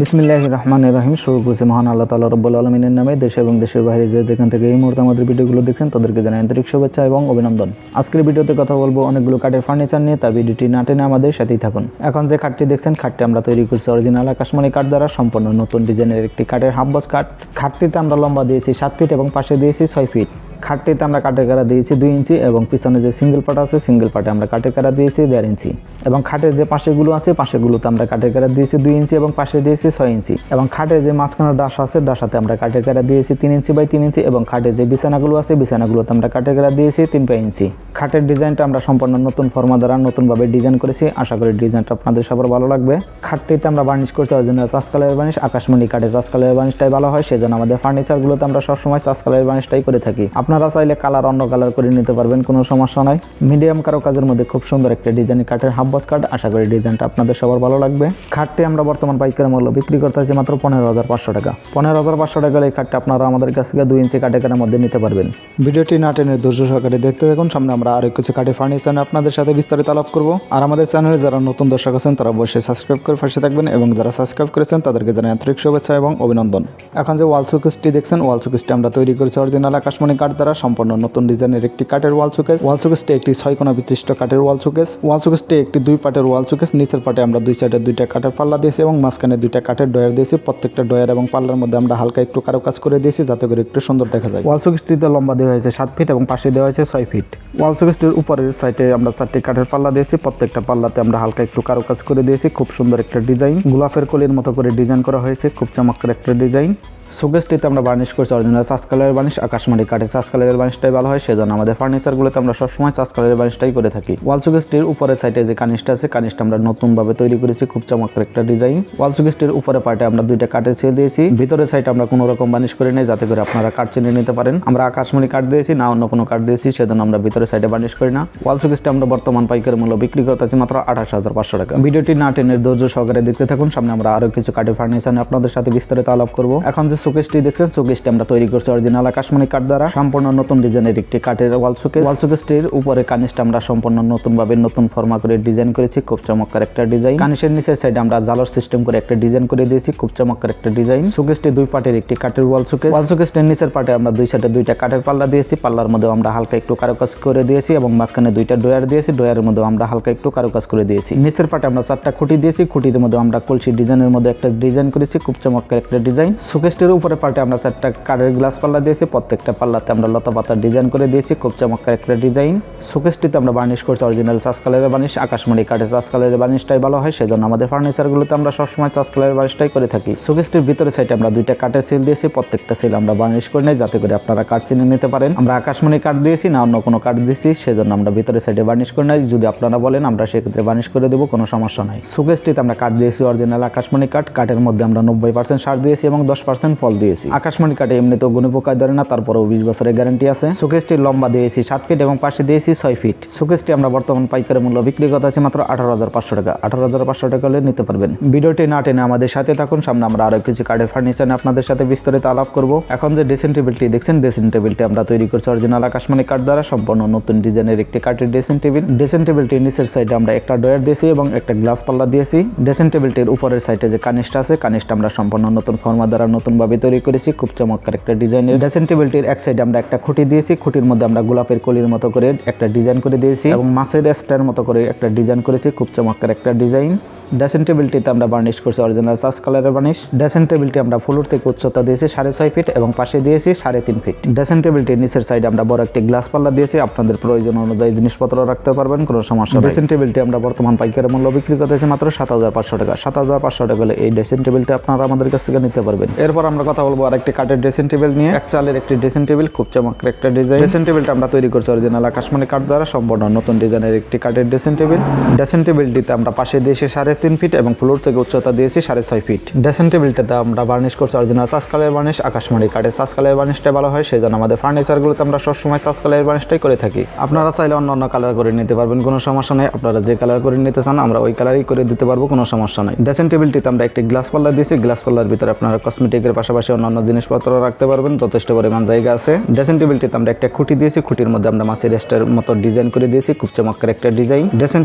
বিসমিল্লাহির রহমানির রহিম। শুরু করছি মহান আল্লাহ তাআলা রব্বুল আলামিনের নামে। দেশে এবং দেশের বাইরে যে যেখান থেকে এই মুহূর্তে আমাদের ভিডিওগুলো দেখছেন তাদেরকে জানাই আন্তরিক শুভেচ্ছা এবং অভিনন্দন। আজকের ভিডিওতে কথা বলবো অনেকগুলো কাঠের ফার্নিচার নিয়ে, তাই ভিডিওটি না টেনে আমাদের সাথেই থাকুন। এখন যে খাটটি দেখছেন, খাটটি আমরা তৈরি করছি অরিজিনাল আকাশমণি কাঠ দ্বারা সম্পূর্ণ নতুন ডিজাইনের একটি কাঠের হাফ বক্স খাট। খাটটিতে আমরা লম্বা দিয়েছি 7 ফিট এবং পাশে দিয়েছি 6 ফিট। খাটটিতে আমরা কাঠের কারা দিয়েছি 2 ইঞ্চি এবং পিছনে যে সিঙ্গেল পার্ট আছে সিঙ্গেল পার্টে আমরা কাঠের কারা দিয়েছি 1.5 ইঞ্চি এবং খাটের যে পাশেগুলো আছে পাশেগুলোতে আমরা কাঠের কারা দিয়েছি 2 ইঞ্চি এবং পাশে দিয়েছি 6 ইঞ্চি এবং খাটের যে মাঝখানে ডাসা আছে ডাসাতে আমরা কাঠের কারা দিয়েছি 3 ইঞ্চি বাই 3 ইঞ্চি এবং খাটের যে বিছানাগুলো আছে বিছানাগুলোতে আমরা কাঠের কারা দিয়েছি 3 ইঞ্চি। খাটের ডিজাইনটা আমরা সম্পূর্ণ নতুন ফর্মা দ্বারা নতুনভাবে ডিজাইন করেছি। আশা করি ডিজাইনটা আপনাদের সবার ভালো লাগবে। খাটটিতে আমরা বার্নিশ করছি অরিজিনাল চাষ কালারের বার্নিশ। আকাশমণি কাঠে চাষ কালারের বার্নিশটাই ভালো হয়, সেজন্য আমাদের ফার্নিচারগুলোতে আমরা সবসময় চাষ কালারের বার্নিশটাই করে থাকি। আপনারা চাইলে কালার অন্য কালার করে নিতে পারবেন, কোনো সমস্যা নাই। মিডিয়াম কারো কাজের মধ্যে খুব সুন্দর একটা ডিজাইনের কাঠের হাফ বক্স কাঠ। আশা করি ডিজাইনটা আপনাদের সবার ভালো লাগবে। খাটটি আমরা বর্তমান পাইকারি মূল্য বিক্রি করতে হচ্ছে মাত্র 15,500 টাকা। 15,500 টাকার এই খাটটা আপনারা আমাদের কাছ থেকে 2 ইঞ্চি কাঠের কারার মধ্যে নিতে পারবেন। ভিডিওটি না টেনে ধৈর্য সহকারে দেখতে থাকুন। সামনে আমরা আরো কিছু কাঠের ফার্নিচার আপনাদের সাথে বিস্তারিত আলাপ করব। আর আমাদের চ্যানেলে যারা নতুন দর্শক আছেন তারা অবশ্যই সাবস্ক্রাইব করে পাশে থাকবেন এবং যারা সাবস্ক্রাইব করেছেন তাদেরকে জানাই আন্তরিক শুভেচ্ছা এবং অভিনন্দন। এখন যে ওয়াল শোকেসটি দেখছেন, ওয়াল শোকেসটি আমরা তৈরি করেছি অরিজিনাল আকাশমণি কাঠ দ্বারা সম্পূর্ণ নতুন ডিজাইনের একটি কাঠের ওয়াল শোকেস। ওয়াল শোকেসটি একটি 6 কোণা বিশিষ্ট কাঠের ওয়াল শোকেস। ওয়াল শোকেসটি একটি 2 পার্টের ওয়াল শোকেস। নিচের পার্টে আমরা 2 সাইডে 2টা কাঠের পাল্লা দিয়েছি এবং মাঝখানে 2টা কাঠের ডয়ার দিয়েছি। প্রত্যেকটা ডয়ার এবং পাল্লার মধ্যে আমরা হালকা একটু কারুকাজ করে দিয়েছি যাতে করে একটু সুন্দর দেখা যায়। ওয়াল শোকেসটিতে লম্বা দেওয়া হয়েছে 7 ফিট এবং পাশে দেওয়া হয়েছে 6 ফিট। ওয়াল শোকেসটির উপরের সাইডে আমরা 4টি কাঠের পাল্লা দিয়েছি। প্রত্যেকটা পাল্লাতে আমরা হালকা একটু কারুকাজ করে দিয়েছি। খুব সুন্দর একটা ডিজাইন, গোলাপের কলির মতো করে ডিজাইন করা হয়েছে। খুব চমৎকার একটা ডিজাইন। শোকেসটিতে আমরা বার্নিশ করছি অরিজিনাল চাষ কালারের বার্নিশ। আকাশমণি কাঠে চাষ কালারের বার্নিশটাই ভালো হয়, সেজন্য আমাদের ফার্নিচারগুলোতে আমরা সবসময় চাষ কালারের বার্নিশটাই করে থাকি। ওয়াল শোকেসটির উপরের সাইডে যে কানিশটা আছে কানিশটা আমরা নতুনভাবে তৈরি করেছি। খুব চমৎকার একটা ডিজাইন। ওয়াল শোকেসটির উপরে পার্টে আমরা 2টা কাঠের ছেড়ে দিয়েছি। ভিতরের সাইডে আমরা কোনো রকম বার্নিশ করে নেই যাতে করে আপনারা কাঠ চিনে নিতে পারেন। আমরা আকাশমণি কাঠ দিয়েছি না অন্য কোনো কাঠ দিয়েছি, সেজন্য আমরা ভিতরের সাইডে বার্নিশ করি না। ওয়াল শোকেসটি আমরা বর্তমান পাইকারি মূল্য বিক্রি করতে আছি মাত্র 28,500 টাকা। ভিডিওটি না টেনে ধৈর্য সহকারে দেখতে থাকুন। সামনে আমরা আরো কিছু কাঠের ফার্নিচার আপনাদের সাথে বিস্তারিত আলাপ করব। এখন যে শোকেসটি দেখছেন, শোকেসটি আমরা তৈরি করছি অরিজিনাল আকাশমণি কাঠ দ্বারা সম্পূর্ণ নতুন ডিজাইনের একটি কাঠের ওয়াল শোকেস। ওয়াল শোকেসটির উপরে কানিশটা আমরা সম্পূর্ণ নতুনভাবে নতুন ফর্মা করে ডিজাইন করেছি। খুব চমৎকার একটা ডিজাইন। কানিশের নিচের সাইডে আমরা জালার সিস্টেম করে একটা ডিজাইন করে দিয়েছি। খুব চমৎকার একটা ডিজাইন। শোকেসটি 2 পার্টের একটি কাঠের ওয়াল শোকেস। ওয়াল শোকেসটির নিচের পার্টে আমরা 2 সাইডে 2টা কাঠের পাল্লা দিয়েছি। পাল্লার মধ্যে আমরা হালকা একটু কারুকাজ করে দিয়েছি এবং মাঝখানে 2টা ডয়ার দিয়েছি। ডয়ারের মধ্যে আমরা হালকা একটু কারুকাজ করে দিয়েছি। নিচের পার্টে আমরা 4টা খুঁটি দিয়েছি। খুঁটির মধ্যে আমরা কলসি ডিজাইনের মধ্যে একটা ডিজাইন করেছি। খুব চমৎকার একটা ডিজাইন। শোকেসটির উপরে পার্টে আমরা 4টা কাঠের গ্লাস পাল্লা দিয়েছি। প্রত্যেকটা পাল্লাতে আমরা লতা পাতা ডিজাইন করে দিয়েছি। খুব চমৎকার একটা ডিজাইন। শোকেসটিতে আমরা বার্নিশ করছি অরিজিনাল চাষ কালারের বার্নিশ। আকাশমণি কাঠে চাষ কালারের বার্নিশটাই ভালো হয়, সেজন্য আমাদের ফার্নিচারগুলোতে আমরা সবসময় চাষ কালারের বার্নিশটাই করে থাকি। শোকেসটির ভিতরে সাইডে আমরা 2টা কাঠের সিল দিয়েছি। প্রত্যেকটা সিল আমরা বার্নিশ করে নেই যাতে করে আপনারা কাঠ চিনে নিতে পারেন। আমরা আকাশমণি কাঠ দিয়েছি না অন্য কোনো কাঠ দিয়েছি, সেজন্য আমরা ভিতরে সাইডে বার্নিশ করে নেই। যদি আপনারা বলেন আমরা সেক্ষেত্রে বার্নিশ করে দেবো, কোনো সমস্যা নাই। শোকেসটিতে আমরা কাঠ দিয়েছি অরিজিনাল আকাশমণি কাঠ। কাঠের মধ্যে আমরা 90% সার দিয়েছি এবং 10% ফল দিয়েছি। আকাশমণি কাঠে এমনিতেও গুণে পোকায় ধরে না, তারপরেও 20 বছরের গ্যারান্টি আছে। শোকেসটির লম্বা দিয়েছি 7 ফিট এবং পাশে দিয়েছি 6 ফিট। শোকেসটি আমরা বর্তমান পাইকারি মূল্য বিক্রি করতে আছি মাত্র 18,500 টাকা। 18,500 টাকা হলে নিতে পারবেন। ভিডিওটি না টেনে আমাদের সাথে থাকুন। সামনে আমরা আরো কিছু কাঠের ফার্নিচার আপনাদের সাথে বিস্তারিত আলাপ করব। এখন যে ড্রেসিং টেবিলটি দেখছেন, ড্রেসিং টেবিলটি আমরা তৈরি করছি অরিজিনাল আকাশমণি কাঠ দ্বারা সম্পূর্ণ নতুন ডিজাইনের একটি কাঠের ড্রেসিং টেবিল। ড্রেসিং টেবিলটির নিচের সাইডে আমরা একটা ডয়ার দিয়েছি এবং একটা গ্লাস পাল্লা দিয়েছি। ড্রেসিং টেবিলটির উপরের সাইডে যে কানিশটা আছে কানিশটা আমরা সম্পূর্ণ নতুন ফর্মা দ্বারা নতুনভাবে তৈরি করেছি। খুব চমৎকার একটা ডিজাইনের। ড্রেসিং টেবিলটির এক সাইডে আমরা একটা খুঁটি দিয়েছি। খুঁটির মধ্যে আমরা গোলাপের কলির মতো করে একটা ডিজাইন করে দিয়েছি এবং মাছের স্টার মতো করে একটা ডিজাইন করেছি। খুব চমৎকার একটা ডিজাইন। ড্রেসিং টেবিলটিতে আমরা বার্নিশ করছি অরিজিনাল চাষ কালারের বার্নিশ। ড্রেসিং টেবিলটি আমরা ফ্লোর থেকে উচ্চতা দিয়েছি 6.5 ফিট এবং পাশে দিয়েছি 3.5 ফিট। ড্রেসিং টেবিলটির নিচের সাইডে আমরা বড় একটি গ্লাস পাল্লা দিয়েছি। আপনাদের প্রয়োজন অনুযায়ী জিনিসপত্র রাখতে পারবেন, কোনো সমস্যা নেই। ড্রেসিং টেবিলটি আমরা বর্তমান পাইকারি মূল্য বিক্রি করতেছি মাত্র 7,500 টাকা। 7,500 টাকা হলে এই ড্রেসিং টেবিলটি আপনারা আমাদের কাছ থেকে নিতে পারবেন। এরপর আমরা কথা বলবো আরেকটি কাঠের ড্রেসিং টেবিল নিয়ে। এক চালের একটি ড্রেসিং টেবিল। খুব চমৎকার একটা ডিজাইন। ড্রেসিং টেবিলটা আমরা তৈরি করছি অরিজিনাল আকাশমণি কাঠ দ্বারা সম্পূর্ণ নতুন ডিজাইনের একটি কাঠের ড্রেসিং টেবিল। ড্রেসিং টেবিলটিতে আমরা পাশে দিয়েছি 3.5 ফিট এবং ফ্লোর থেকে উচ্চতা দিয়েছি 6.5 ফিট। ড্রেসিং টেবিলটাতে আমরা বার্নিশ করছি অরিজিনাল চাষ কালারের বার্নিশ। আকাশমণি কাঠের চাষ কালারের বার্নিশটা ভালো হয়, সেজন্য আমাদের ফার্নিচারগুলোতে আমরা সবসময় চাষ কালারের বার্নিশটাই করে থাকি। আপনারা চাইলে অন্য অন্য কালার করে নিতে পারবেন, কোনো সমস্যা নেই। আপনারা যে কালার করে নিতে চান আমরা ওই কালারই করে দিতে পারবো, কোনো সমস্যা নাই। ড্রেসিং টেবিলটিতে আমরা একটি গ্লাস পাল্লা দিয়েছি। গ্লাস পাল্লার ভিতরে আপনারা কসমেটিকের পাশাপাশি অন্যান্য জিনিসপত্র রাখতে পারবেন, যথেষ্ট পরিমাণ জায়গা আছে। ড্রেসিং টেবিলটিতে আমরা একটা খুঁটি দিয়েছি। খুঁটির মধ্যে আমরা মাছের স্টার মতো ডিজাইন করে দিয়েছি। খুব চমৎকার একটা ডিজাইন। ড্রেসিং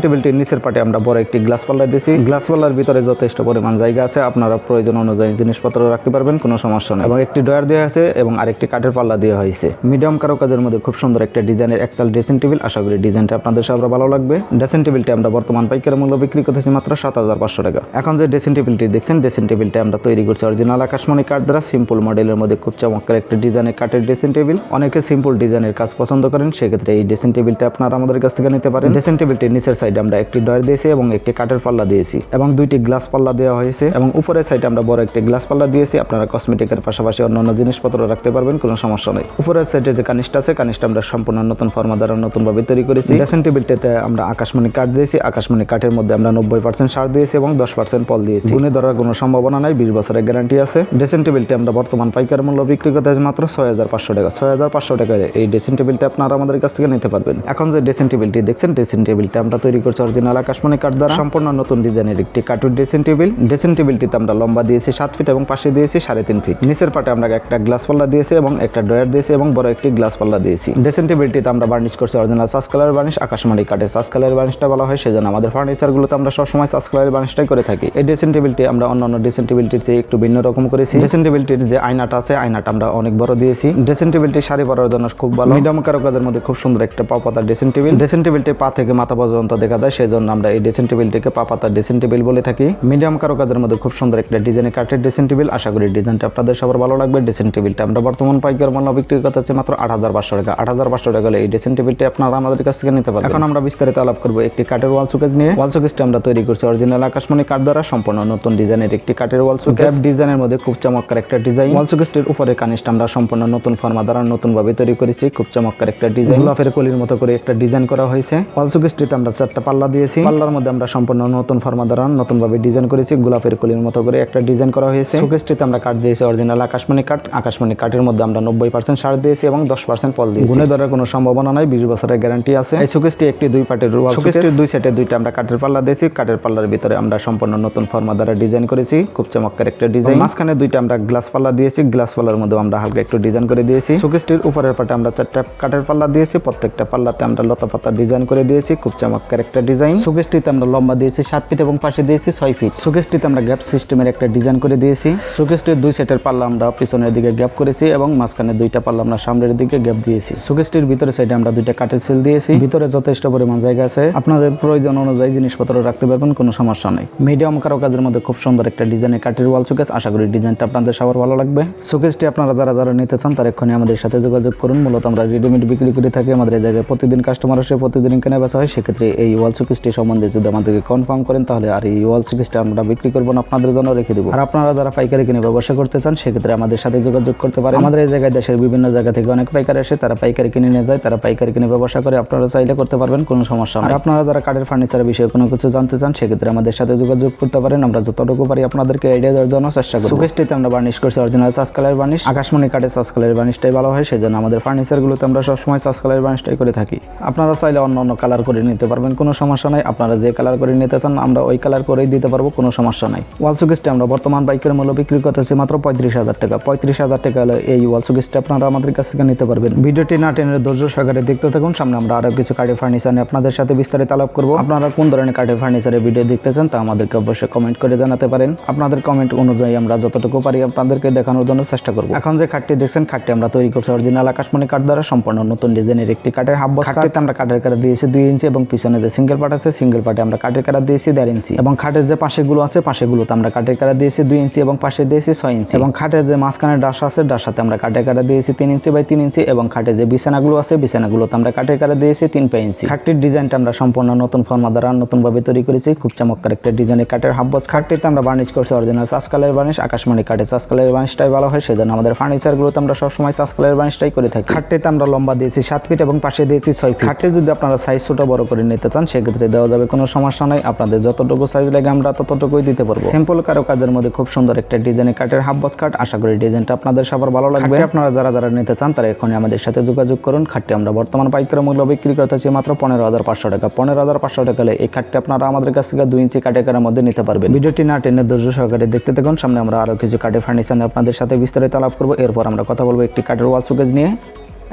টেবিলটির নিচের পাটে আমরা বড় একটি গ্লাস পাল্লা দিয়েছি। গ্লাস পাল্লার ভিতরে যথেষ্ট পরিমাণ জায়গা আছে, আপনারা প্রয়োজন অনুযায়ী জিনিসপত্র রাখতে পারবেন, কোনো সমস্যা নেই। এবং একটি ডয়ার দেওয়া আছে এবং আরেকটি কাঠের পাল্লা দেওয়া হয়েছে। মিডিয়াম কারুকাজের মধ্যে খুব সুন্দর একটা ডিজাইনের এক্সেল ড্রেসিং টেবিল। আশা করি ডিজাইনটা আপনাদের সবার ভালো লাগবে। ড্রেসিং টেবিলটা আমরা বর্তমান পাইকারি মূল্য বিক্রি করতেছি মাত্র 7,500 টাকা। এখন যে ড্রেসিং টেবিলটি দেখছেন, ড্রেসিং টেবিলটা আমরা তৈরি করছি অরিজিনাল আকাশমণি কাঠ দ্বারা। সিম্পল মডেলের মধ্যে খুব চমৎকার একটা ডিজাইনের কাঠের ড্রেসিং টেবিল। অনেকে সিম্পল ডিজাইনের কাজ পছন্দ করেন, সেক্ষেত্রে এই ড্রেসিং টেবিলটা আপনারা আমাদের কাছ থেকে নিতে পারেন। ড্রেসিং টেবিলটির নিচের সাইডে আমরা একটি ডয়ার দিয়েছি এবং একটি কাঠের পাল্লা দিয়েছি এবং দুইটি গ্লাস পাল্লা দেওয়া হয়েছে এবং উপরের সাইডে আমরা বড় একটি গ্লাস পাল্লা দিয়েছি। আপনারা কসমেটিকের পাশাপাশি অন্যান্য জিনিসপত্র রাখতে পারবেন, কোনো সমস্যা নেই। উপরের সাইডে যে কানিসটা আছে, কানিসটা আমরা সম্পূর্ণ নতুন ফর্মা দ্বারা নতুনভাবে তৈরি করেছি। ড্রেসিং টেবিলটাতে আমরা আকাশমণি কাঠ দিয়েছি। আকাশমণি কাঠের মধ্যে আমরা 90% সার দিয়েছি এবং 10% পল দিয়েছি। গুণে ধরার কোনো সম্ভাবনা নাই, 20 বছরের গ্যারান্টি আছে। ড্রেসিং টেবিলটি আমরা বর্তমান পাইকারি মূল্য বিক্রি করতে মাত্র 6,500 টাকা। 6,500 টাকায় এই ড্রেসিং টেবিলটা আপনারা আমাদের কাছ থেকে নিতে পারবেন। এখন যে ড্রেসিং টেবিলটি দেখছেন, ড্রেসিং টেবিলটা আমরা তৈরি করছি অরিজিনাল আকাশমণি কাঠ দ্বারা। সম্পূর্ণ নতুন ডিজাইনের একটি কাঠের ড্রেসিং টেবিল। ড্রেসিং টেবিলটিতে আমরা লম্বা দিয়েছি 7 ফিট এবং পাশে দিয়েছি 3.5 ফিট। নিচের পাটে আমরা একটা গ্লাস পাল্লা দিয়েছি এবং একটা ডয়ার দিয়েছি এবং বড় একটি গ্লাস পাল্লা দিয়েছি। ড্রেসিং টেবিলটিতে আমরা বার্নিশ করছি অরিজিনাল সাস কালার বার্নিশ। আকাশমণি কাঠের সাস কালার বার্নিশটা বলা হয়, সেজন্য আমাদের ফার্নিচারগুলোতে আমরা সবসময় সাস কালার বার্নিশটাই করে থাকি। এই ড্রেসিং টেবিলটি আমরা অন্যান্য ড্রেসিং টেবিলটির চেয়ে একটু ভিন্ন রকম করেছি। ড্রেসিং টেবিলটির যে আয়নাটা আছে, আয়নাটা আমরা অনেক বড় দিয়েছি। ড্রেসিং টেবিলটি শাড়ি পরার জন্য খুব ভালো। মিডিয়াম কারুকাজের মধ্যে খুব সুন্দর একটা পা পাতা ড্রেসিং টেবিল। ড্রেসিং টেবিলটি পা থেকে মাথা পর্যন্ত দেখা যায়, সেজন্য আমরা এই ড্রেসিং টেবিলটিকে পা পাতা ড্রেসিং টেবিল বলে থাকি। মিডিয়াম কারুকাজের মধ্যে খুব সুন্দর একটা ডিজাইনের কাঠের ড্রেসিং টেবিল। আশা করি ডিজাইনটা আপনাদের সবার ভালো লাগবে। ড্রেসিং টেবিলটা আমরা বর্তমান পাইকারি মূল্য বিক্রি করতেছি মাত্র 8,500 টাকা। 8,500 টাকা এই ড্রেসিং টেবিলটি আপনারা আমাদের কাছ থেকে নিতে পারবেন। এখন আমরা বিস্তারিত আলাপ করব একটি কাঠের ওয়াল শোকেস নিয়ে। ওয়াল শোকেসটি আমরা তৈরি করছি অরিজিনাল আকাশমণি কাঠ দ্বারা। সম্পূর্ণ নতুন ডিজাইনের একটি কাঠের ওয়াল শোকেস। ডিজাইনের মধ্যে খুব চমৎকার একটা ডিজাইন। ওয়াল শোকেসটির উপরে কানিসটা আমরা সম্পূর্ণ নতুন ফর্মা দ্বারা নতুনভাবে তৈরি করেছি। খুব চমৎকার একটা ডিজাইন, গোলাপের কলির মতো করে একটা ডিজাইন করা হয়েছে। ওয়াল শোকেসটিতে আমরা 4টা পাল্লা দিয়েছি। পাল্লার মধ্যে আমরা সম্পূর্ণ নতুন ফর্মা দ্বারা নতুনভাবে ডিজাইন করেছি। গোলাপের কলির মতো করে একটা ডিজাইন করা হয়েছে। শোকেসটিতে আমরা কাঠ দিয়েছি অরিজিনাল আকাশমণি কাঠ। আকাশমণি কাঠের মধ্যে আমরা 90% সার দিয়েছি এবং 10% পল দিয়েছি। গুণে ধরার কোনো সম্ভাবনা নাই, 20 বছরের গ্যারান্টি আছে। এই শোকেসটি একটি 2 পার্টের ওয়াল শোকেসটির 2 সাইডে 2টা আমরা কাঠের পাল্লা দিয়েছি। কাঠের পাল্লার ভিতরে আমরা সম্পূর্ণ নতুন ফর্মা দ্বারা ডিজাইন করেছি। খুব চমৎকার একটা ডিজাইন। মাঝখানে 2টা আমরা গ্লাস পাল্লা দিয়েছি। গ্লাস পাল্লার মধ্যে আমরা হালকা একটু ডিজাইন করে দিয়েছি। শোকেসটির উপরের পাটে আমরা 4টা কাঠের পাল্লা দিয়েছি। প্রত্যেকটা পাল্লাতে আমরা লতা পাতা ডিজাইন করে দিয়েছি। খুব চমৎকার একটা ডিজাইন। শোকেসটিতে আমরা লম্বা দিয়েছি 7 ফিট এবং পাশে দিয়েছি 6 ফিট। শোকেসটিতে আমরা গ্যাপ সিস্টেমের একটা ডিজাইন করে দিয়েছি। শোকেসটির 2 সেটের পাল্লা আমরা পিছনের দিকে গ্যাপ করেছি এবং মাঝখানে 2টা পাল্লা আমরা সামনের দিকে গ্যাপ দিয়েছি। শোকেসটির ভিতরে সাইডে আমরা 2টা কাঠের সেল দিয়েছি। ভিতরে যথেষ্ট পরিমাণ জায়গা আছে, আপনাদের প্রয়োজন অনুযায়ী জিনিসপত্র রাখতে পারবেন, কোনো সমস্যা নেই। মিডিয়াম কারুকাজের মধ্যে খুব সুন্দর একটা ডিজাইনের কাঠের ওয়াল শোকেস। আশা করি ডিজাইনটা আপনাদের সবার ভালো লাগবে। শোকেসটি আপনারা যারা নিতে চান তারা এক্ষুনি আমাদের সাথে যোগাযোগ করুন। মূলত আমরা রেডিমেড বিক্রি করে থাকি। আমাদের এই জায়গায় প্রতিদিন কাস্টমার আসে, প্রতিদিন কেনা বেচা হয়। সেক্ষেত্রে এই ওয়াল শোকেসটি সম্বন্ধে যদি আমাদেরকে কনফার্ম করেন, তাহলে আর এই ওয়াল শোকেসটা আমরা বিক্রি করবো না, আপনাদের জন্য রেখে দেবো। আর আপনারা যারা পাইকারি কিনে ব্যবসা করতে চান, সেক্ষেত্রে আমাদের সাথে যোগাযোগ করতে পারেন। আমাদের এই জায়গায় দেশের বিভিন্ন জায়গা থেকে অনেক পাইকারি আসে, তারা পাইকারি কিনে নিয়ে যায়, তারা পাইকারি কিনে ব্যবসা করে। আপনারা চাইলে করতে পারবেন, কোনো সমস্যা নেই। আর আপনারা যারা কাঠের ফার্নিচারের বিষয়ে কোনো কিছু জানতে চান, সেক্ষেত্রে আমাদের সাথে যোগাযোগ করতে পারেন। আমরা যতটুকু পারি আপনাদেরকে আইডিয়া দেওয়ার জন্য চেষ্টা করব। শোকেসটিতে আমরা বার্নিশ করছি অরিজিনাল সাস কালার বার্নিশ। আকাশমণি কাঠের সাস কালার বার্নিশটাই ভালো হয়, সেজন্য আমাদের ফার্নিচারগুলোতে আমরা সবসময় সাস কালার বার্নিশটাই করে থাকি। আপনারা চাইলে অন্য কালার করে নিতে পারবেন, কোনো সমস্যা নাই। আপনারা যে কালার করে নিতে চান আমরা ওই কালার করেই দিতে পারবো, কোনো সমস্যা নাই। ওয়াল শোকেসটি আমরা বর্তমান পাইকারি মূল্য বিক্রি করতেছি মাত্র 35,000 টাকা। 35,000 টাকা হলে এই ওয়াল শোকেসটি আপনারা আমাদের কাছ থেকে নিতে পারবেন। ভিডিওটি না টেনে ধৈর্য সহকারে দেখতে থাকুন। সামনে আমরা আরো কিছু কাঠের ফার্নিচার নিয়ে আপনাদের সাথে বিস্তারিত আলাপ করব। আপনারা কোন ধরনের কাঠের ফার্নিচারের ভিডিও দেখতে চান তা আমাদেরকে অবশ্যই কমেন্ট করে জানাতে পারেন। আপনাদের কমেন্ট অনুযায়ী আমরা যতটুকু পারি আপনাদেরকে দেখানোর জন্য চেষ্টা করব। এখন যে খাটটি দেখছেন, খাটটি আমরা তৈরি করছি অরিজিনাল আকাশমণি কাঠ দ্বারা। সম্পূর্ণ নতুন ডিজাইনের একটি কাঠের হাফ বক্স। খাটটিতে আমরা কাঠের কাটা দিয়েছি 2 ইঞ্চি এবং পিছনে যে সিঙ্গেল পার্ট আছে, সিঙ্গেল পার্টে আমরা কাঠের কাটা দিয়েছি 1.5 ইঞ্চি এবং খাটের যে পাশেগুলো আছে, পাশেগুলোতে আমরা কাঠের কাটা দিয়েছি 2 ইঞ্চি এবং পাশে দিয়েছি 6 ইঞ্চি এবং খাটের যে মাঝখানে ডাসা আছে, ডাসাতে আমরা কাঠের কাটা দিয়েছি 3 ইঞ্চি বাই 3 ইঞ্চি এবং খাটের যে বিছানাগুলো আছে, বিছানাগুলোতে আমরা কাঠের কাটা দিয়েছি 3 ইঞ্চি। খাটটির ডিজাইনটা আমরা সম্পূর্ণ নতুন ফর্মা দ্বারা নতুনভাবে তৈরি করেছি। খুব চমৎকার একটা ডিজাইনের কাঠের হাফ বক্স। খাটটিতে আমরা বার্নিশ করছি অরিজিনাল সাস কালার বার্নিশ। আকাশমণি কাঠের সাস কালার বার্নিশটাই ভালো হয়, সেজন্য আমাদের ফার্নিচারগুলোতে আমরা সবসময় সাস কালার বার্নিশটাই করে থাকি। খাটটিতে আমরা লম্বা দিয়েছি 7 ফিট এবং পাশে দিয়েছি 6 ফিট। খাটটি যদি আপনারা সাইজ ছোট বড় করে নিতে চান, সেক্ষেত্রে দেওয়া যাবে, কোনো সমস্যা নাই। আপনাদের যতটুকু সাইজ লাগে আমরা ততটুকুই দিতে পারবো। সিম্পল কারুকাজের মধ্যে খুব সুন্দর একটা ডিজাইনের কাঠের হাফ বক্স খাট। আশা করি ডিজাইনটা আপনাদের সবার ভালো লাগবে। আপনারা যারা নিতে চান তারা এখনই আমাদের সাথে যোগাযোগ করুন। খাটটি আমরা বর্তমান পাইকারি মূল্য বিক্রি করতেছি মাত্র 15,500 টাকা। 15,500 টাকা হলে এই খাটটি আপনারা আমাদের কাছ থেকে 2 ইঞ্চি কাঠের কাটার মধ্যে নিতে পারবেন। ভিডিওটি না টেনে ধৈর্য সহকারে দেখতে থাকুন। সামনে আমরা আরো কিছু কাঠের ফার্নিচার নিয়ে আপনাদের সাথে বিস্তারিত আলাপ করব। এরপর আমরা কথা বলবো একটি কাঠের ওয়াল শোকেস নিয়ে।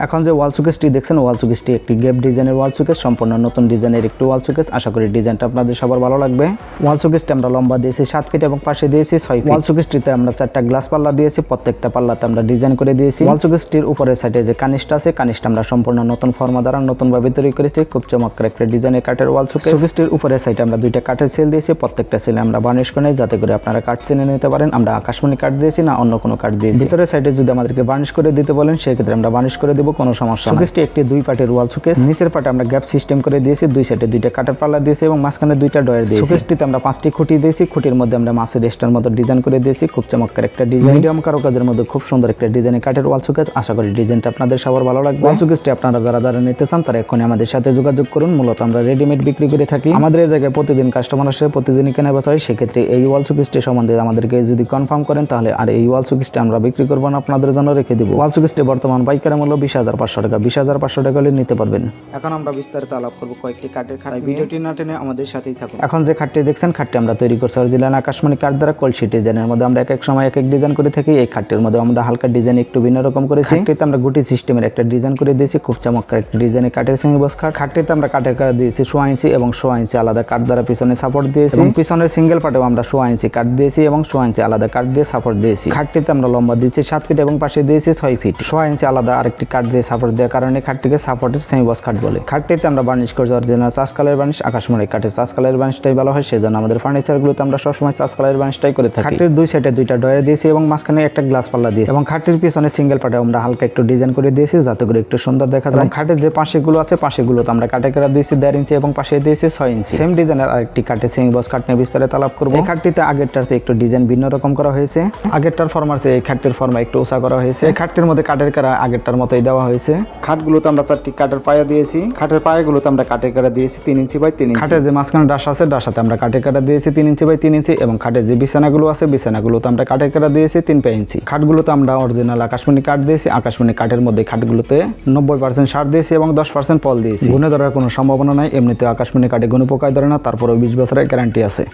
এখন যে ওয়াল শোকেসটি দেখছেন, ওয়াল শোকেসটি একটি গেপ ডিজাইনের ওয়াল শোকেস, সম্পূর্ণ নতুন ডিজাইনের একটি ওয়াল শোকেস। আশা করি ডিজাইনটা আপনাদের সবার ভালো লাগবে। ওয়াল শোকেসটি আমরা লম্বা দিয়েছি 7 ফিট এবং পাশে দিয়েছি 6 ফিট। ওয়াল শোকেসটিতে আমরা 4টা গ্লাস পাল্লা দিয়েছি, প্রত্যেকটা পাল্লাতে আমরা ডিজাইন করে দিয়েছি। ওয়াল শোকেসটির উপরের সাইডে যে কানিসটা আছে, কানিসটা আমরা সম্পূর্ণ নতুন ফর্মা দ্বারা নতুন ভাবে তৈরি করেছি। খুব চমৎকার একটা ডিজাইনের কাঠের ওয়াল শোকেস। শোকেসটির উপরের সাইডে আমরা 2টা কাঠের সেল দিয়েছি, প্রত্যেকটা সেলে আমরা বার্নিশ করে যাতে করে আপনারা কাঠ চিনে নিতে পারেন আমরা আকাশমণি কাঠ দিয়েছি না অন্য কোনো কাঠ দিয়েছি। ভিতরের সাইডে যদি আমাদেরকে বার্নিশ করে দিতে বলেন সেক্ষেত্রে আমরা বার্নিশ করে দেব, কোনো সমস্যা না। শোকেসটি একটি 2 পার্টের ওয়াল শোকেস। নিচের পাটে আমরা গ্যাপ সিস্টেম করে দিয়েছি, 2 সাইডে 2টা কাঠের পাল্লা দিয়েছি এবং মাঝখানে 2টা ডয়ার দিয়েছি। শোকেসটিতে আমরা 5টি খুঁটি দিয়েছি, খুঁটির মধ্যে আমরা মাছের রেস্টার মতো ডিজাইন করে দিয়েছি। খুব চমৎকার একটা ডিজাইন, মিডিয়াম কারুকাজের মধ্যে খুব সুন্দর একটা ডিজাইনের কাঠের ওয়াল শোকেস। আশা করি ডিজাইনটা আপনাদের সবার ভালো লাগবে। ওয়াল শোকেসটি আপনারা যারা নিতে চান তারা এখনই আমাদের সাথে যোগাযোগ করুন। মূলত আমরা রেডিমেড বিক্রি করে থাকি। আমাদের এই জায়গায় প্রতিদিন কাস্টমার আসে, প্রতিদিনই কেনা বেচা হয়। সেক্ষেত্রে এই ওয়াল শোকেসটি সম্বন্ধে আমাদেরকে যদি কনফার্ম করেন তাহলে আর এই ওয়াল শোকেসটি আমরা বিক্রি করব না, আপনাদের জন্য রেখে দিব। ওয়াল শোকেসটি বর্তমান পাইকারি মূল্য 20,500 টাকা, 20,500 টাকা হলে নিতে পারবেন। এখন আমরা বিস্তারিত আলাপ করব কয়েকটি কাঠের খাট। ভিডিওটি না টেনে আমাদের সাথেই থাকুন। এখন যে খাটটি দেখছেন, খাটটি আমরা তৈরি করছি অরিজিনাল আকাশমণি কাঠ দ্বারা। কলসি ডিজাইনের মধ্যে আমরা এক এক সময় এক এক ডিজাইন করে থাকি। এই খাটটির মধ্যে আমরা হালকা ডিজাইন একটু ভিন্ন রকম করেছি। খাটটিতে আমরা গুটি সিস্টেমের একটা ডিজাইন করে দিয়েছি, খুব চমৎকার একটা ডিজাইনের কাঠের সিঙ্গি বক্স খাট। খাটটিতে আমরা কাঠের কাঠ দিয়েছি 16 ইঞ্চি এবং 16 ইঞ্চি আলাদা কাঠ দ্বারা পিছনে সাপোর্ট দিয়েছি। এবং পিছনের সিঙ্গেল পাটেও আমরা 16 ইঞ্চি কাঠ দিয়েছি এবং 16 ইঞ্চি আলাদা কাঠ দিয়ে সাপোর্ট দিয়েছি। খাটটিতে আমরা লম্বা দিয়েছি 7 ফিট এবং পাশে দিয়েছি 6 ফিট। 16 ইঞ্চি আলাদা আরেকটি কাঠ দিয়ে সাপোর্ট দেওয়ার কারণে খাটটিকে সাপোর্টের সেমি বক্স খাট বলে। খাটটিতে আমরা বার্নিশ করছি অরিজিনাল চাষ কালারের বার্নিশ। আকাশমণি কাঠের চাষ কালারের বার্নিশটাই ভালো হয়, সেজন্য আমাদের ফার্নিচারগুলোতে আমরা সবসময় চাষ কালারের বার্নিশটাই করে থাকি। খাটটির 2 সাইডে 2টা ডয়ার দিয়েছি এবং মাঝখানে একটা গ্লাস পাল্লা দিয়েছি এবং খাটটির পিছনে সিঙ্গেল পাটে আমরা হালকা একটু ডিজাইন করে দিয়েছি যাতে করে একটু সুন্দর দেখা যায়। খাটের যে পাশেগুলো আছে, পাশেগুলোতে আমরা কাটে কাটা দিয়েছি 1.5 ইঞ্চি এবং পাশে দিয়েছি 6 ইঞ্চি। সেম ডিজাইনের আরেকটি কাঠের সেমি বক্স খাট নিয়ে বিস্তারিত আলাপ করব। এই খাটটিতে আগেরটার চেয়ে একটু ডিজাইন ভিন্ন রকম করা হয়েছে। আগেরটার ফর্মার চেয়ে এই খাটটির ফর্মা একটু উঁচা করা হয়েছে। এই খাটটির মধ্যে কাঠের কারা আগেরটার মতোই দেওয়া হয়েছে। খাটগুলোতে আমরা 4টি কাঠের পায়া দিয়েছি। খাটের পায়াগুলোতে আমরা কাঠের কাটা দিয়েছি 3 ইঞ্চি বাই 3 ইঞ্চি। খাটের যে মাঝখানে ডাসা আছে, ডাসাতে আমরা কাঠের কাটা দিয়েছি 3 ইঞ্চি বাই 3 ইঞ্চি এবং খাটের যে বিছানাগুলো আছে, বিছানাগুলোতে আমরা কাঠের কাটা দিয়েছি 3 ইঞ্চি। খাটগুলোতে আমরা অরিজিনাল আকাশমণি কাঠ দিয়েছি। আকাশমণি কাঠের মধ্যে খাটগুলোতে 90% সার দিয়েছি এবং 10% পল দিয়েছি। গুণে ধরার কোনো সম্ভাবনা নাই, এমনিতে আকাশমণি কাঠে গুণে পোকায় ধরে না, তারপরেও 20 বছরের গ্যারান্টি আছে।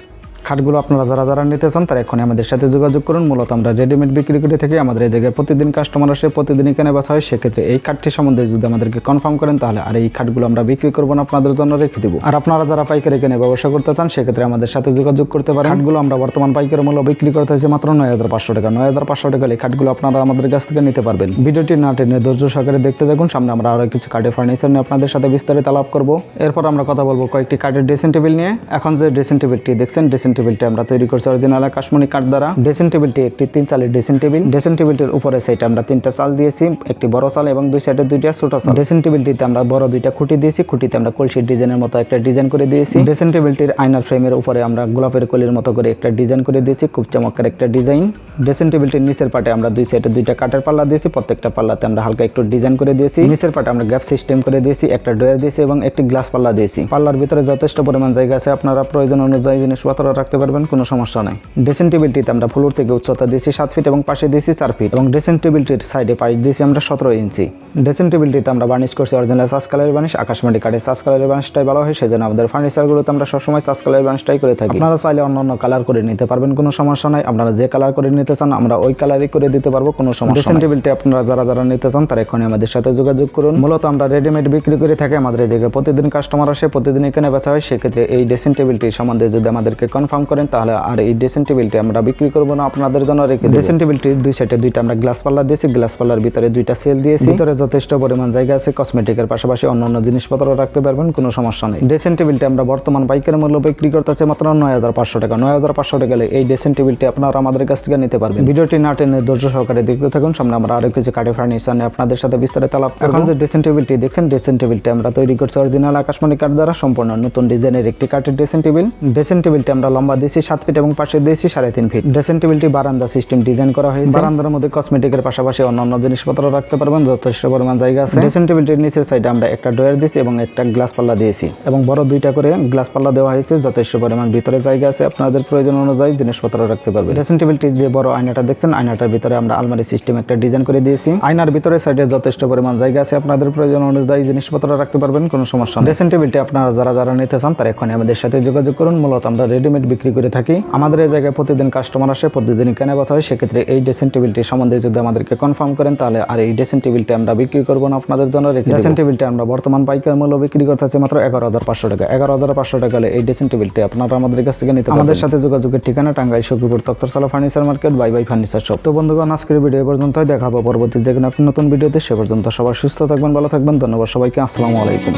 খাটগুলো আপনারা যারা নিতে চান তারা এখনই আমাদের সাথে যোগাযোগ করুন। মূলত আমরা রেডিমেড বিক্রি করে থাকি। আমাদের এই জায়গায় প্রতিদিন কাস্টমার আসে, প্রতিদিনই কেনা বেচা হয়। সেক্ষেত্রে এই খাটটি সম্বন্ধে যদি আমাদেরকে কনফার্ম করেন তাহলে আর এই খাটগুলো আমরা বিক্রি করবো না, আপনাদের জন্য রেখে দেবো। আর আপনারা যারা পাইকারি কেনে ব্যবসা করতে চান সেক্ষেত্রে আমাদের সাথে যোগাযোগ করতে পারেন। খাটগুলো আমরা বর্তমান পাইকারি মূল্য বিক্রি করতে হয়েছে মাত্র 9,500 টাকা। 9,500 টাকা এই খাটগুলো আপনারা আমাদের কাছ থেকে নিতে পারবেন। ভিডিওটি না টেনে ধৈর্য সহকারে দেখতে থাকুন। সামনে আমরা আরো কিছু কাঠের ফার্নিচার নিয়ে আপনাদের সাথে বিস্তারিত আলাপ করবো। এরপর আমরা কথা বলবো কয়েকটি কাঠের ড্রেসিং টেবিল নিয়ে। এখন যে ড্রেসিং টেবিলটি দেখছেন, ড্রেসিং টেবিলটি আমরা তৈরি করছি অরিজিনাল আকাশমণি কাঠ দ্বারা। ড্রেসিং টেবিলটি একটি 3 চালের ড্রেসিং টেবিল। ড্রেসিং টেবিলটির উপরে সাইডে আমরা 3টা চাল দিয়েছি, একটি বড় চাল এবং 2 সাইডে 2টা ছোট চাল। ড্রেসিং টেবিলটিতে আমরা বড় 2টা খুঁটি দিয়েছি, খুঁটিতে আমরা কলসির ডিজাইনের মতো একটা ডিজাইন করে দিয়েছি। ড্রেসিং টেবিলটির আয়নার ফ্রেমের উপরে আমরা গোলাপের কলির মতো করে একটা ডিজাইন করে দিয়েছি, খুব চমৎকার একটা ডিজাইন। ড্রেসিং টেবিলটির নিচের পাটে আমরা 2 সাইডে 2টা কাঠের পাল্লা দিয়েছি, প্রত্যেকটা পাল্লাতে আমরা হালকা একটু ডিজাইন করে দিয়েছি। নিচের পাটে আমরা গ্যাপ সিস্টেম করে দিয়েছি, একটা ডয়ার দিয়েছি এবং একটি গ্লাস পাল্লা দিয়েছি। পাল্লার ভিতরে যথেষ্ট পরিমাণ জায়গা আছে, আপনারা প্রয়োজন অনুযায়ী জিনিসপত্র রাখতে পারবেন, কোনো সমস্যা নাই। ড্রেসিং টেবিলটিতে আমরা ফ্লোর থেকে উচ্চতা দিয়েছি 7 ফিট এবং পাশে দিয়েছি 4 ফিট এবং ড্রেসিং টেবিলটির সাইডে পাইপ দিয়েছি আমরা 17 ইঞ্চি। ড্রেসিং টেবিলটিতে আমরা বার্নিশ করছি অরিজিনাল চাষ কালারের বার্নিশ। আকাশমণি কাঠের চাষ কালারের বার্নিশটাই ভালো হয়, সেজন্য আমাদের ফার্নিচারগুলোতে আমরা সবসময় চাষ কালারের বার্নিশটাই করে থাকি। আপনারা চাইলে অন্য কালার করে নিতে পারবেন, কোনো সমস্যা নাই। আপনারা যে কালার করে নিতে চান আমরা ওই কালারই করে দিতে পারবো, কোনো সমস্যা নাই। ড্রেসিং টেবিলটি আপনারা যারা নিতে চান তারা এখনই আমাদের সাথে যোগাযোগ করুন। মূলত আমরা রেডিমেড বিক্রি করে থাকি। আমাদের এই জায়গায় প্রতিদিন কাস্টমার আসে, প্রতিদিন এখানে বেচা হয়। সেক্ষেত্রে এই ড্রেসিং টেবিলটি সম্বন্ধে যদি আমাদেরকে কনফার্ম করেন তাহলে আর এই ড্রেসিং টেবিলটি আমরা বিক্রি করবো না, আপনাদের জন্য রেখে দেব। ড্রেসিং টেবিলটির 2 সাইডে 2টা আমরা গ্লাস পাল্লা দিয়েছি, গ্লাস পাল্লার ভিতরে 2টা সেল দিয়েছি। ভিতরে যথেষ্ট পরিমাণ জায়গা আছে, কসমেটিকের পাশাপাশি অন্যান্য জিনিসপত্র রাখতে পারবেন, কোনো সমস্যা নেই। ড্রেসিং টেবিলটি আমরা বর্তমান পাইকারি মূল্য বিক্রি করতেছি মাত্র 9,500 টাকা। 9,500 টাকা এই ড্রেসিং টেবিলটি আপনারা আমাদের কাছ থেকে নিতে পারবেন। ভিডিওটি না টেনে ধৈর্য সহকারে দেখতে থাকুন। সামনে আমরা আরো কিছু কাঠের ফার্নিচার নিয়ে আপনাদের সাথে বিস্তারিত আলাপ করব। এখন যে ড্রেসিং টেবিলটি দেখছেন, ড্রেসিং টেবিলটি আমরা তৈরি করছি অরিজিনাল আকাশমণি কাঠ দ্বারা, সম্পূর্ণ নতুন ডিজাইনের একটি কাঠের ড্রেসিং টেবিল। ড্রেসিং টেবিলটি আমরা লম্বা দিয়েছি 7 ফিট এবং পাশে দিয়েছি 3.5 ফিট। ড্রেসিং টেবিলটি বারান্দা সিস্টেম ডিজাইন করা হয়েছে। বারান্দার মধ্যে কসমেটিকের পাশাপাশি অন্যান্য জিনিসপত্র রাখতে পারবেন, যথেষ্ট পরিমাণ জায়গা আছে। ড্রেসিং টেবিলটির নিচের সাইডে আমরা একটা ডয়ার দিয়েছি এবং একটা গ্লাস পাল্লা দিয়েছি এবং বড় 2টা করে গ্লাস পাল্লা দেওয়া হয়েছে, যথেষ্ট পরিমাণ ভিতরে জায়গা আছে, আপনাদের প্রয়োজন অনুযায়ী জিনিসপত্র রাখতে পারবেন। ড্রেসিং টেবিলটির যে বড় আয়নাটা দেখছেন, আয়নাটার ভিতরে আমরা আলমারি সিস্টেম একটা ডিজাইন করে দিয়েছি। আয়নার ভিতরে সাইডে যথেষ্ট পরিমাণ জায়গা আছে, আপনাদের প্রয়োজন অনুযায়ী জিনিসপত্র রাখতে পারবেন, কোনো সমস্যা নেই। ড্রেসিং টেবিলটি আপনারা যারা নিতে চান তারা এখনই আমাদের সাথে যোগাযোগ করুন। মূলত আমরা রেডিমেড বিক্রি করে থাকি। আমাদের এই জায়গায় প্রতিদিন কাস্টমার আসে, প্রতিদিনই কেনা বেচা হয়। সেক্ষেত্রে এই ড্রেসিং টেবিলটি সম্বন্ধে যদি আমাদেরকে কনফার্ম করেন তাহলে আর এই ড্রেসিং টেবিলটি আমরা বিক্রি করবো না, আপনাদের জন্য রেখে দেব। ড্রেসিং টেবিলটি আমরা বর্তমান পাইকারি মূল্য বিক্রি করতেছি মাত্র 11,500 টাকা। 11,500 টাকা হলে এই ড্রেসিং টেবিলটি আপনারা আমাদের কাছ থেকে নিতে পারবেন। আমাদের সাথে যোগাযোগের ঠিকানা টাঙ্গাইল সখীপুর তক্তরসালা furniture market, bye bye furniture shop. তো বন্ধুগণ, আজকের ভিডিও পর্যন্তই, দেখা হবে পরবর্তী যে কোনো নতুন ভিডিওতে। সে পর্যন্ত সবাই সুস্থ থাকবেন, ভালো থাকবেন। ধন্যবাদ সবাইকে। আসসালামু আলাইকুম।